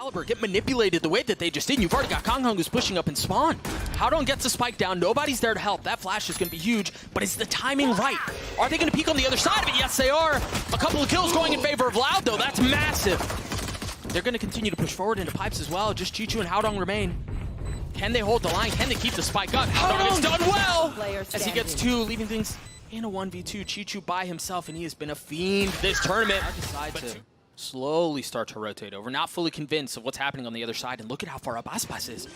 Caliber get manipulated the way that they just did. You've already got Konghung who's pushing up in spawn. Haodong gets a spike down. Nobody's there to help. That flash is going to be huge, but is the timing right? Are they going to peek on the other side of it? Yes, they are. A couple of kills going in favor of Loud, though. That's massive. They're going to continue to push forward into pipes as well. Just CHICHOO and Haodong remain. Can they hold the line? Can they keep the spike up? Haodong has done well as he gets 2, leaving things in a 1v2. CHICHOO by himself, and he has been a fiend this tournament. I decide to slowly start to rotate over, not fully convinced of what's happening on the other side, and look at how far up Aspas is.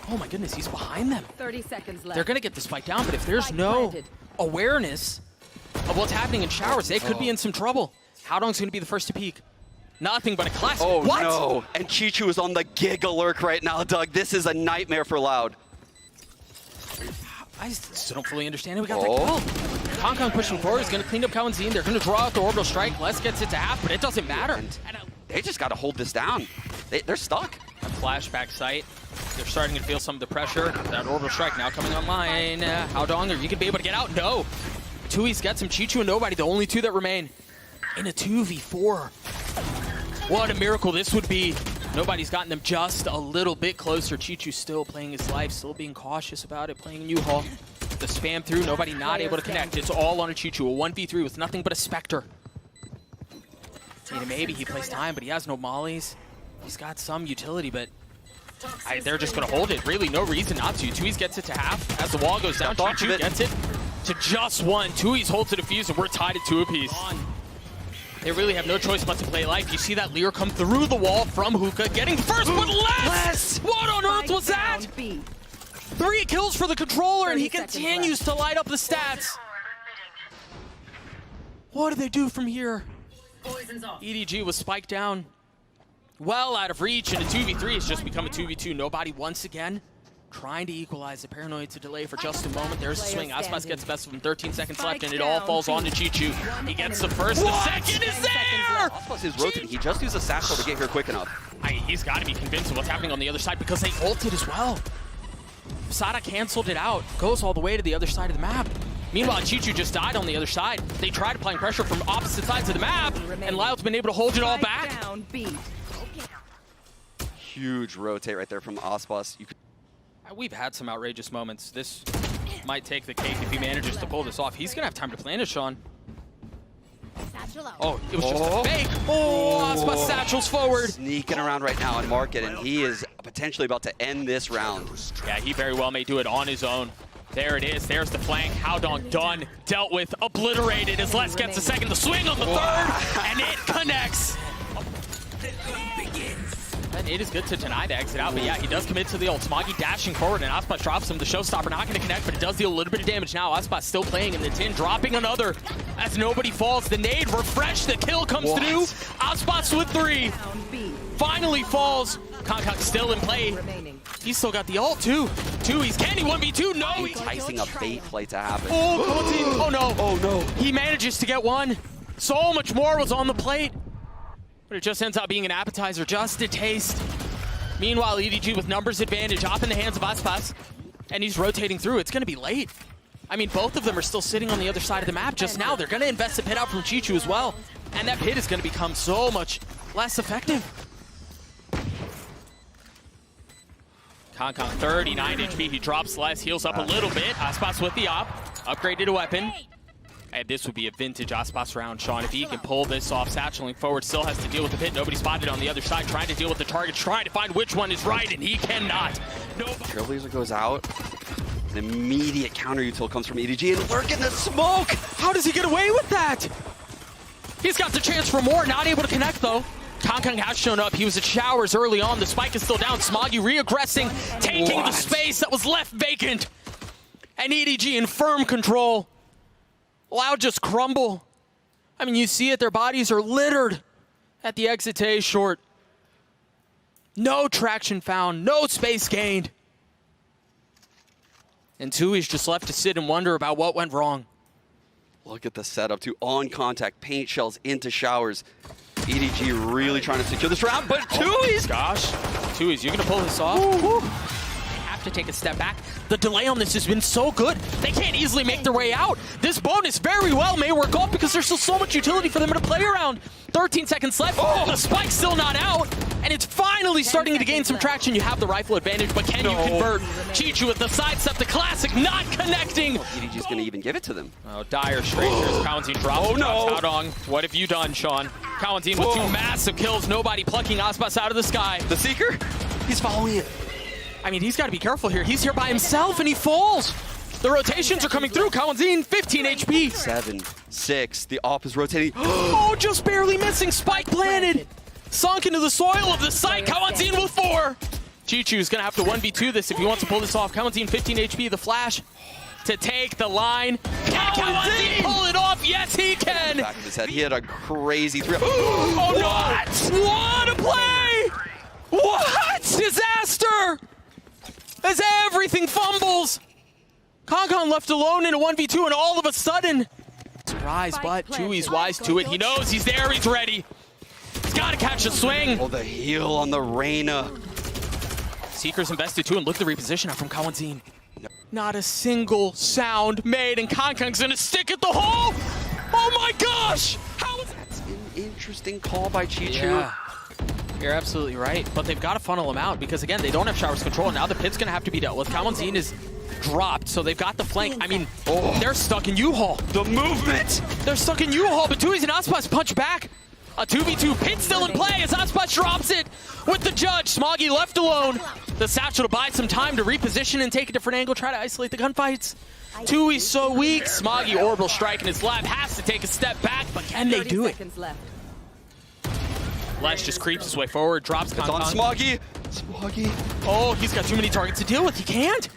Oh my goodness, he's behind them. 30 seconds left. They're gonna get the spike down, but if there's no awareness of what's happening in showers, they could be in some trouble. Haodong's gonna be the first to peek. Nothing but a classic. Oh what? no, and CHICHOO is on the Giga Lurk right now, Doug. This is a nightmare for Loud. I still don't fully understand how we got that kill. Konghung pushing forward, he's going to clean up Kawanzine. They're going to draw out the orbital strike. Les gets it to half, but it doesn't matter. And they just got to hold this down. They're stuck. A flashback sight. They're starting to feel some of the pressure. That orbital strike now coming online. Haodong, are you going to be able to get out? No. Tui's gets him. CHICHOO and Nobody, the only 2 that remain. In a 2v4. What a miracle this would be. Nobody's gotten them just a little bit closer. CHICHOO still playing his life, still being cautious about it, playing JhoW. The spam through, Nobody not able to connect. It's all on a CHICHOO, a 1v3 with nothing but a Spectre. Maybe he plays time, but he has no mollies. He's got some utility, but they're just going to hold it. Really, no reason not to. Tui's gets it to half. As the wall goes down, CHICHOO gets it to just 1. Tui's holds it a fuse, and we're tied at 2 apiece. They really have no choice but to play life. You see that Lear come through the wall from Hookah, getting first with Les! What on earth was that? 3 kills for the controller, and he continues to light up the stats. What do they do from here? EDG was spiked down, well out of reach, and a 2v3 has just become a 2v2. Nobody once again trying to equalize. The paranoid to delay for just a moment. There's a swing. Aspas gets the best of him. 13 seconds left, and it all falls on to CHICHOO. He gets the first. The second is there! Aspas is rotating. He just used a satchel to get here quick enough. He's got to be convinced of what's happening on the other side because they ulted as well. Sada canceled it out. Goes all the way to the other side of the map. Meanwhile, CHICHOO just died on the other side. They tried applying pressure from opposite sides of the map, and Loud's been able to hold it all back. Huge rotate right there from Aspas. We've had some outrageous moments. This might take the cake if he manages to pull this off. He's going to have time to plan it, Sean. Oh, it was just a fake. Oh, Aspas satchels forward. Sneaking around right now in market, and he is potentially about to end this round. Yeah, he very well may do it on his own. There it is. There's the flank. Haodong done, dealt with, obliterated as Les gets a second. The swing on the third, and it connects. And it is good to deny the exit out, but yeah, he does commit to the ult. Smoggy dashing forward, and Aspas drops him. The showstopper not going to connect, but it does deal a little bit of damage now. Aspas still playing in the tin, dropping another as Nobody falls. The nade refresh, the kill comes through. Aspas with 3. Finally falls. Konghung still in play. He's still got the ult too. He's candy 1v2. No, enticing a bait play to happen. Oh, oh no. Oh no. He manages to get 1. So much more was on the plate. But it just ends up being an appetizer, just a taste. Meanwhile, EDG with numbers advantage, off in the hands of Aspas, and he's rotating through. It's going to be late. I mean, both of them are still sitting on the other side of the map just now. They're going to invest a pit out from CHICHOO as well, and that pit is going to become so much less effective. Konghung, 39 HP. He drops less, heals up a little bit. Aspas with the op, upgraded a weapon. And this would be a vintage Aspas round, Sean. If he can pull this off, satcheling forward, still has to deal with the pit. Nobody spotted on the other side, trying to deal with the targets, trying to find which one is right, and he cannot. Trailblazer goes out. An immediate counter util comes from EDG, and Lurk in the smoke! How does he get away with that? He's got the chance for more, not able to connect though. Konghung has shown up. He was at showers early on. The spike is still down. Smoggy re-aggressing, taking the space that was left vacant. And EDG in firm control. Loud just crumble. I mean, you see it, their bodies are littered at the exit to A short. No traction found, no space gained. And Tui's just left to sit and wonder about what went wrong. Look at the setup, too. On contact, paint shells into showers. EDG really trying to secure this round, but Tui's! Gosh, Tui's, you're gonna pull this off? Woo. To take a step back. The delay on this has been so good. They can't easily make their way out. This bonus very well may work off because there's still so much utility for them to play around. 13 seconds left. The spike's still not out. And and it's finally starting to gain some traction. You have the rifle advantage, but can you convert? CHICHOO with the sidestep, the classic, not connecting. EDG's gonna even give it to them. Oh, dire strangers. Kawenzine drops. Oh, no. Haodong. What have you done, Sean? Kawenzine with 2 massive kills. Nobody plucking Aspas out of the sky. The Seeker, he's following it. I mean, he's got to be careful here. He's here by himself, and he falls. The rotations are coming through. Kawenzine, 15 HP. 7, 6, the op is rotating. Oh, just barely missing. Spike planted. Sunk into the soil of the site. Kawenzine with 4. CHICHOO's going to have to 1v2 this if he wants to pull this off. Kawenzine, 15 HP. The flash to take the line. Can Kawenzine pull it off? Yes, he can. Back of his head. He had a crazy 3. Oh, no. What a play. What? Disaster. As everything fumbles. Concon left alone in a 1v2, and all of a sudden, surprise, but JhoW's wise to it. He knows he's there, he's ready. He's got to catch a swing. Oh, the heal on the Reyna. Seeker's invested too, and look at the reposition out from Kawenzine. Not a single sound made, and Concon's gonna stick at the hole. Oh my gosh! How is That's an interesting call by CHICHOO. Yeah. You're absolutely right, but they've got to funnel him out because, again, they don't have Shower's control, and now the pit's going to have to be dealt with. Kawenzine is dropped, so they've got the flank. I mean, they're stuck in U-Haul. The movement! They're stuck in U-Haul, but JhoW's and Aspas punch back. A 2v2 pit still in play as Aspas drops it with the judge. Smoggy left alone. The satchel to buy some time to reposition and take a different angle, try to isolate the gunfights. JhoW's so weak. Smoggy orbital strike in his lab, has to take a step back, but can they do it? Lesh just creeps his way forward, drops It's on Smoggy. Smoggy. Oh, he's got too many targets to deal with. He can't.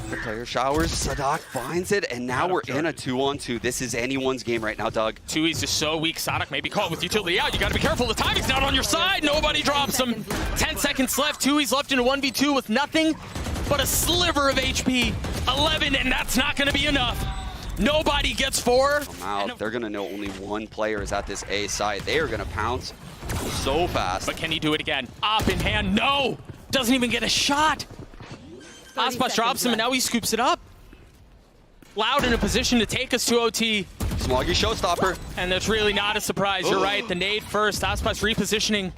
The player showers. Sadak finds it, and now we're in a 2-on-2. This is anyone's game right now, Doug. JhoW's just so weak. Sadak may be caught with utility out. You got to be careful. The timing's not on your side. Nobody drops him. 10 seconds left. JhoW's left in a 1v2 with nothing but a sliver of HP. 11, and that's not going to be enough. Nobody gets 4. Out. They're going to know only one player is at this A side. They are going to pounce so fast. But can he do it again? Op in hand. No. Doesn't even get a shot. Aspas drops him, and now he scoops it up. Loud in a position to take us to OT. Smoggy showstopper. And that's really not a surprise. You're right. The nade first. Aspas repositioning.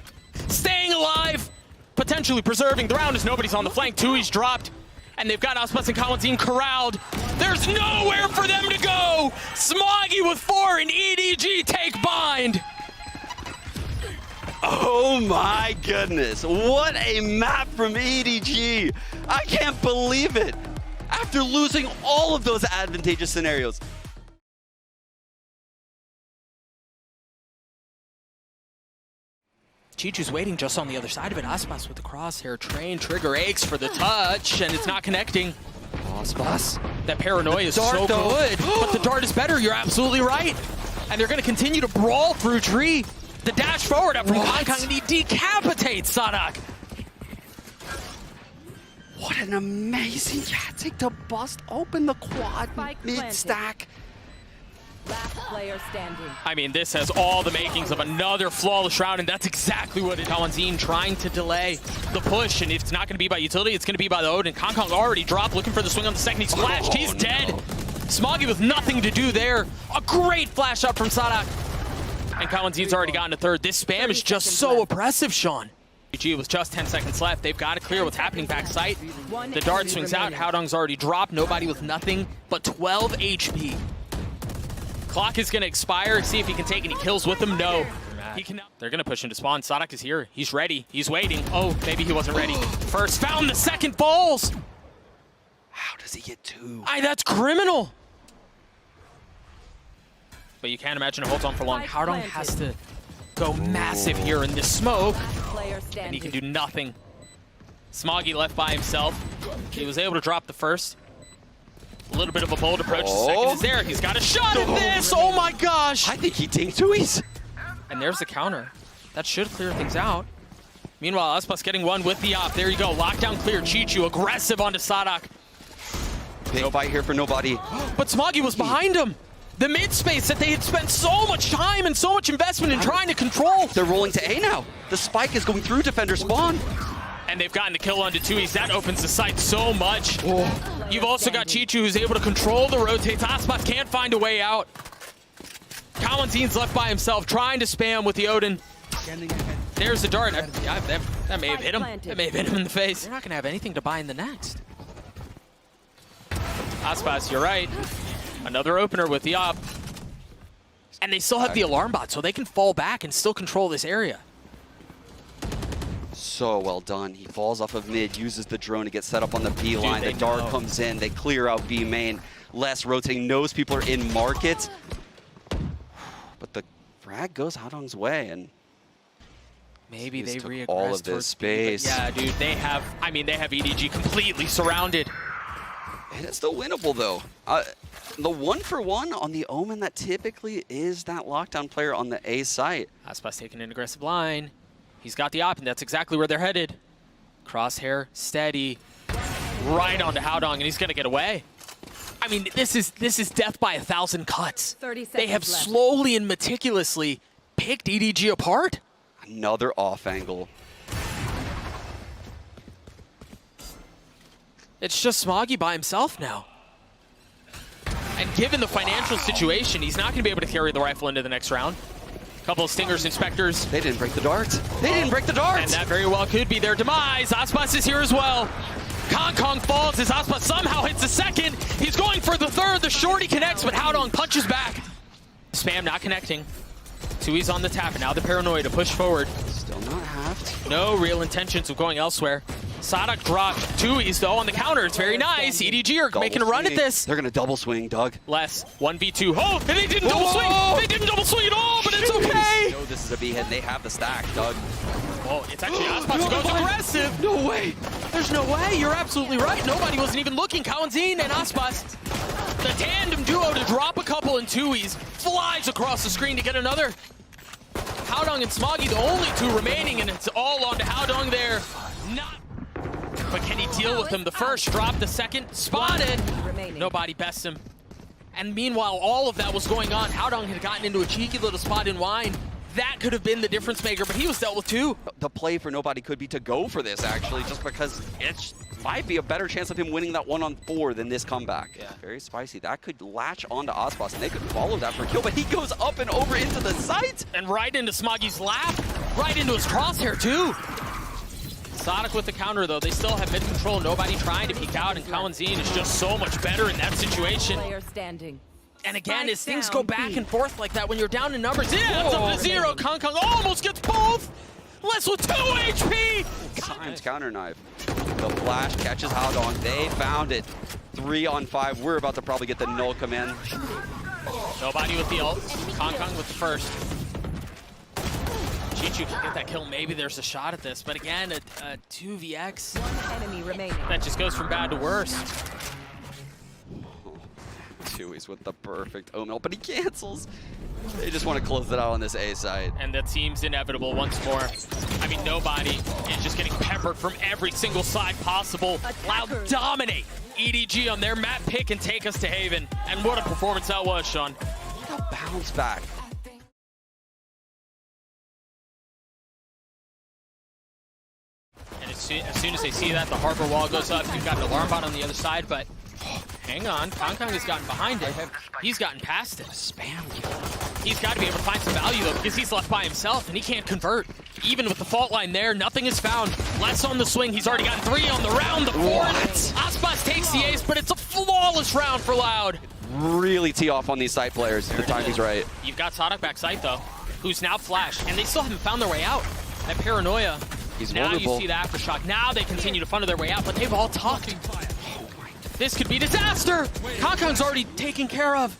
Staying alive. Potentially preserving the round as nobody's on the flank. JhoW's dropped. And they've got Aspas and Kawenzine corralled. There's nowhere for them to go. Smoggy with 4 and EDG take bind. Oh my goodness. What a map from EDG. I can't believe it. After losing all of those advantageous scenarios. CHICHOO's waiting just on the other side of it. Aspas with the crosshair train. Trigger aches for the touch, and it's not connecting. Aspas. That paranoia is Dart, so though. good, but the dart is better. You're absolutely right. And they're going to continue to brawl through tree. The dash forward up from Concon, and he decapitates Sadak. What an amazing tactic to bust open the quad mid-stack. Last player standing. I mean, this has all the makings of another flawless round, and that's exactly what Kawenzine trying to delay the push. And if it's not going to be by utility, it's going to be by the Odin. Concon already dropped, looking for the swing on the second. He's flashed. He's dead. Smoggy with nothing to do there. A great flash up from Sadak. And Kawenzine's already gotten to third. This spam is just so oppressive, Sean. EDG with just 10 seconds left. They've got to clear what's happening backside. The dart swings out. Haodong's already dropped. Nobody with nothing but 12 HP. Clock is going to expire. See if he can take any kills with him. No. He cannot. They're going to push into spawn. Sadak is here. He's ready. He's waiting. Oh, maybe he wasn't ready. First found, the second falls. How does he get 2? That's criminal. But you can't imagine it holds on for long. Haodong has to go massive here in this smoke. And he can do nothing. Smoggy left by himself. He was able to drop the first. A little bit of a bold approach. The second is there. He's got a shot at this. Oh my gosh. I think he dinked Tui's. And there's the counter. That should clear things out. Meanwhile, Aspas getting one with the op. There you go. Lockdown clear. CHICHOO aggressive onto Sadak. Big fight here for nobody. But Smoggy was behind him. The mid space that they had spent so much time and so much investment in trying to control. They're rolling to A now. The spike is going through defender spawn. And they've gotten the kill onto Tui's. That opens the site so much. You've also got CHICHOO who's able to control the rotates. Aspas can't find a way out. Kawenzine's left by himself, trying to spam with the Odin. There's the dart. That may have hit him. That may have hit him in the face. They're not going to have anything to buy in the next. Aspas, you're right. Another opener with the op. And they still have the alarm bot, so they can fall back and still control this area. So well done. He falls off of mid, uses the drone to get set up on the B line. The dart comes in. They clear out B main. Less rotating. Knows people are in market. But the frag goes Haodong's way, and maybe they regress all of this space. Yeah, dude, they have EDG completely surrounded. And it's still winnable, though. The 1-for-1 on the Omen, that typically is that lockdown player on the A site. Aspas taking an aggressive line. He's got the op, and that's exactly where they're headed. Crosshair, steady, right onto Haodong, and he's going to get away. I mean, this is death by 1,000 cuts. 30 seconds they have left. slowly and meticulously picked EDG apart. Another off angle. It's just Smoggy by himself now. And given the financial situation, he's not going to be able to carry the rifle into the next round. Couple of stingers, inspectors. They didn't break the darts. They didn't break the darts. And that very well could be their demise. Aspas is here as well. Kong falls as Aspas somehow hits the second. He's going for the third. The shorty connects, but Haodong punches back. Spam not connecting. Tui's on the tap, and now the paranoia to push forward. Still not halved. No real intentions of going elsewhere. Sadak dropped Tui's though on the counter. It's very nice. EDG are making a run at this. They're gonna double swing, Doug. Less 1v2. Oh, and they didn't double swing. They didn't double swing at all, but it's okay. No, this is a B hit, and they have the stack, Doug. Oh, it's actually Aspas who goes aggressive. No way. There's no way. You're absolutely right. Nobody wasn't even looking. Kawanzin and Aspas, the tandem duo to drop a couple, and Tui's flies across the screen to get another. Haodong and Smoggy, the only two remaining, and it's all on to Haodong there. But can he deal with him? The first drop, the second spotted. Nobody bests him. And meanwhile, all of that was going on. Haodong had gotten into a cheeky little spot in wine. That could have been the difference maker, but he was dealt with too. The play for nobody could be to go for this, actually, just because it might be a better chance of him winning that 1-on-4 than this comeback. Yeah. Very spicy. That could latch onto Aspas, and they could follow that for a kill, but he goes up and over into the site. And right into Smoggy's lap, right into his crosshair too. Sadak with the counter though, they still have mid control, nobody trying to peek out, and Kawanzin is just so much better in that situation. Player standing. And again, as things go back and forth like that, when you're down in numbers, yeah, it's up to 0. Kong almost gets both. Less with 2 HP. Times counter knife. The flash catches Haodong. They found it. 3-on-5. We're about to probably get the null command. Nobody with the ult. Kong with the first. CHICHOO can get that kill. Maybe there's a shot at this, but again, a 2vx. One enemy remaining. That just goes from bad to worse. Tui's with the perfect Omen, but he cancels. They just want to close it out on this A side. And that seems inevitable once more. I mean, nobody is just getting peppered from every single side possible. Loud dominate EDG on their map pick and take us to Haven. And what a performance that was, Sean. What a bounce back. And as soon as they see that, the harbor wall goes up. You've got an alarm bot on the other side, but hang on. Kong has gotten behind it. He's gotten past it. Spam. He's got to be able to find some value, though, because he's left by himself, and he can't convert. Even with the fault line there, nothing is found. Less on the swing. He's already gotten 3 on the round. The 4th. Aspas takes the ace, but it's a flawless round for Loud. Really tee off on these side players. The timing's right. You've got Sadak back site, though, who's now flashed, and they still haven't found their way out. That paranoia. He's now vulnerable. You see the aftershock. Now they continue to funnel their way out, but they've all tucked. This could be disaster. Kong's already taken care of.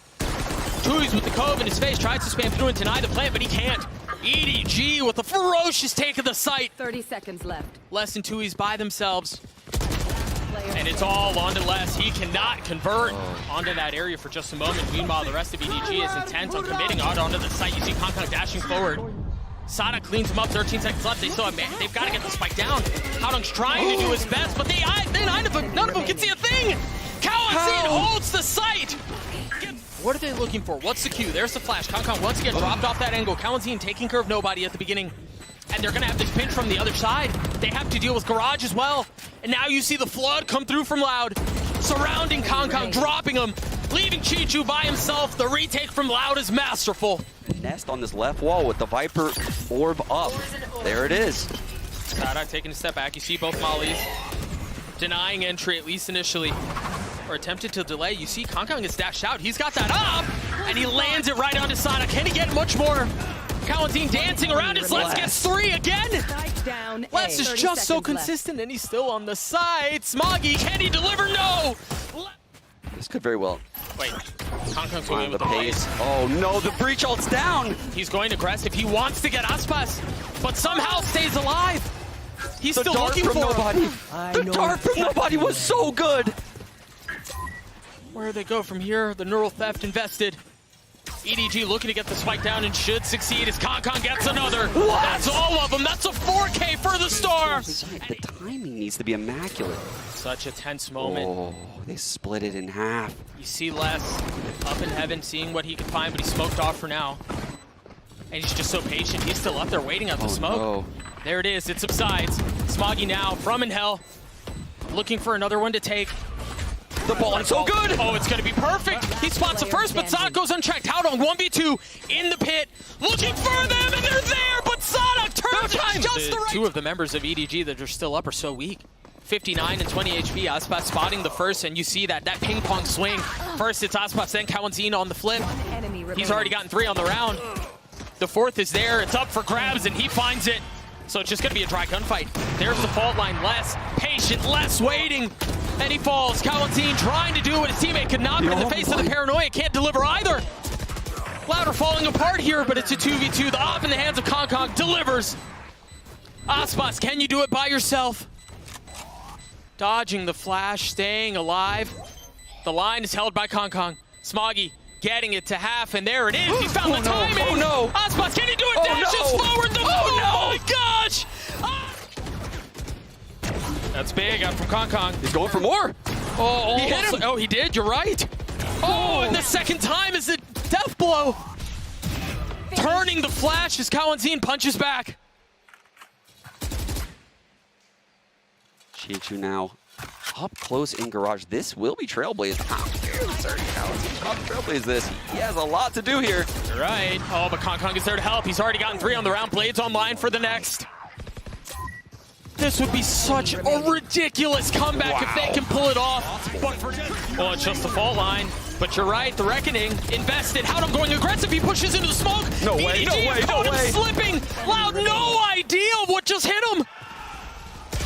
Tui's with the cove in his face, tries to spam through and deny the plant, but he can't. EDG with a ferocious take of the site. 30 seconds left. Less than Tui's by themselves. And it's all onto Less. He cannot convert onto that area for just a moment. Meanwhile, the rest of EDG is intent on committing onto the site. You see Kong dashing forward. Sadak cleans him up, 13 seconds left. They still have, they've got to get the spike down. Haodong's trying to do his best, but none of them can see a thing. Kawanzin holds the site. What are they looking for? What's the cue? There's the flash. Kong once again dropped off that angle. Kawanzin taking care of nobody at the beginning. And they're going to have this pinch from the other side. They have to deal with Garage as well. And now you see the flood come through from Loud, surrounding Kong, dropping him. leaving CHICHOO by himself. The retake from Loud is masterful. Nest on this left wall with the Viper orb up. There it is. Haodong taking a step back. You see both mollies denying entry, at least initially, or attempted to delay. You see KongKong is dashed out. He's got that up, and he lands it right onto Sada. Can he get much more? Kalanzine dancing around his Les gets 3 again. Les is just so consistent, and he's still on the side. Smoggy, can he deliver? No. This could very well. Wait, KongKong's going in The with the pace. Oh no, the breach ult's down. He's going aggressive. He wants to get Aspas, but somehow stays alive. He's The still dart looking from for nobody. him. The dart from nobody was so good. Where they go from here? The neural theft invested. EDG looking to get the spike down and should succeed as KongKong gets another. What? That's all of them. That's a 4K for the star. The timing needs to be immaculate. Such a tense moment. Oh, they split it in half. You see Les up in heaven seeing what he can find, but he's smoked off for now. And he's just so patient. He's still up there waiting at the smoke. No. There it is. It subsides. Smoggy now from in hell, looking for another one to take. The ball is so good. Oh, it's going to be perfect. He spots it first, but Sada goes unchecked. Haodong 1v2 in the pit, looking for them, and they're there, but Sada turns it just the right. Two of the members of EDG that are still up are so weak. 59 and 20 HP. Aspas spotting the first, and you see that ping pong swing. First it's Aspas, then Kalanzine on the flip. He's already gotten 3 on the round. The fourth is there. It's up for grabs, and he finds it. So it's just going to be a dry gunfight. There's the fault line. Les patient, Les waiting. And he falls. Kalanzine trying to do what his teammate could not, but in the face of the paranoia, can't deliver either. Louder falling apart here, but it's a 2v2. The op in the hands of KongKong delivers. Aspas, can you do it by yourself? Dodging the flash, staying alive. The line is held by KongKong. Smoggy getting it to half, and there it is. He found the timing. Oh no! Aspas, can he do it? Dashes forward. Oh my gosh! That's big out from KongKong. He's going for more. Oh, he hit him. Oh, he did. You're right. Oh, and the second time is a death blow. Turning the flash as Kalanzine punches back. CHICHOO now up close in garage. This will be Trailblaze. I'm fairly certain Kalanzine Trailblaze this. He has a lot to do here. You're right. Oh, but KongKong is there to help. He's already gotten 3 on the round. Blades online for the next. This would be such a ridiculous comeback if they can pull it off. Well, it's just the fault line. But you're right, the Reckoning invested. Haodong going aggressive. He pushes into the smoke. No way, no way, no way. Slipping. Loud, no idea of what just hit him.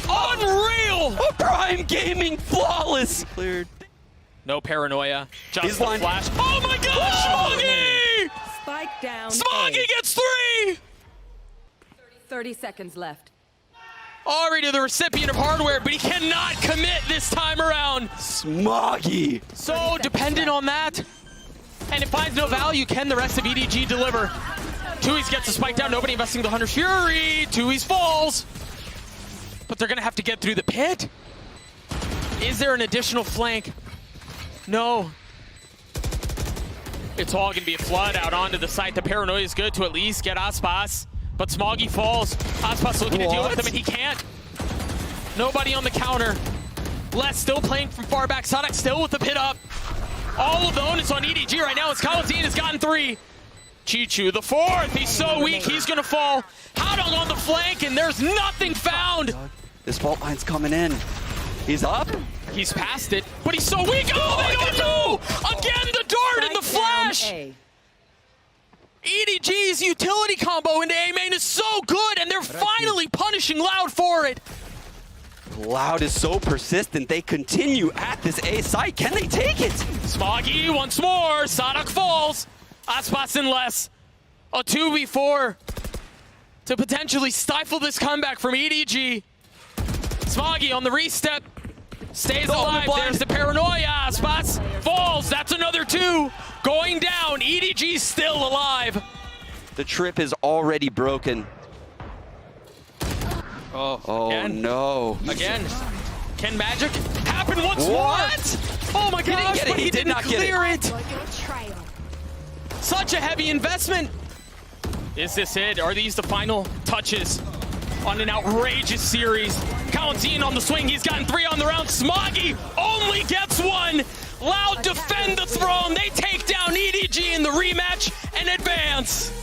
Unreal. A Prime Gaming flawless. Cleared. No paranoia. Just the line. flash. Oh my gosh, Smoggy! Spike down. Smoggy gets 3. 30 seconds left. Already the recipient of hardware, but he cannot commit this time around. Smoggy. So dependent on that. And it finds no value. Can the rest of EDG deliver? Tui's gets a spike down. Nobody investing the Hunter's Fury. Tui's falls. But they're going to have to get through the pit. Is there an additional flank? No. It's all going to be a flood out onto the site. The paranoia is good to at least get Aspas. But Smoggy falls. Aspas looking to deal with him, and he can't. Nobody on the counter. Les still playing from far back. Sonic still with the pit up. All of the onus on EDG right now as Kalanzine has gotten 3. CHICHOO, the 4th. He's so weak, he's going to fall. Haodong on the flank, and there's nothing found. This fault line's coming in. He's up. He's past it, but he's so weak. Oh, they don't know! Again, the dart and the flash! EDG's utility combo into A main is so good, and they're finally punishing Loud for it. Loud is so persistent. They continue at this A site. Can they take it? Smoggy once more. Sonic falls. Aspas and Les. A 2v4 to potentially stifle this comeback from EDG. Smoggy on the restep. Stays alive. There's the paranoia. Aspas falls. That's another 2. Going down. EDG's still alive. The trip is already broken. Oh again. No. Again. Can magic happen once more? What? Oh my gosh, but he didn't clear it. Such a heavy investment. Is this it? Are these the final touches? on an outrageous series. Counting on the swing, he's gotten 3 on the round. Smoggy only gets 1. Loud defend the throne. They take down EDG in the rematch and advance.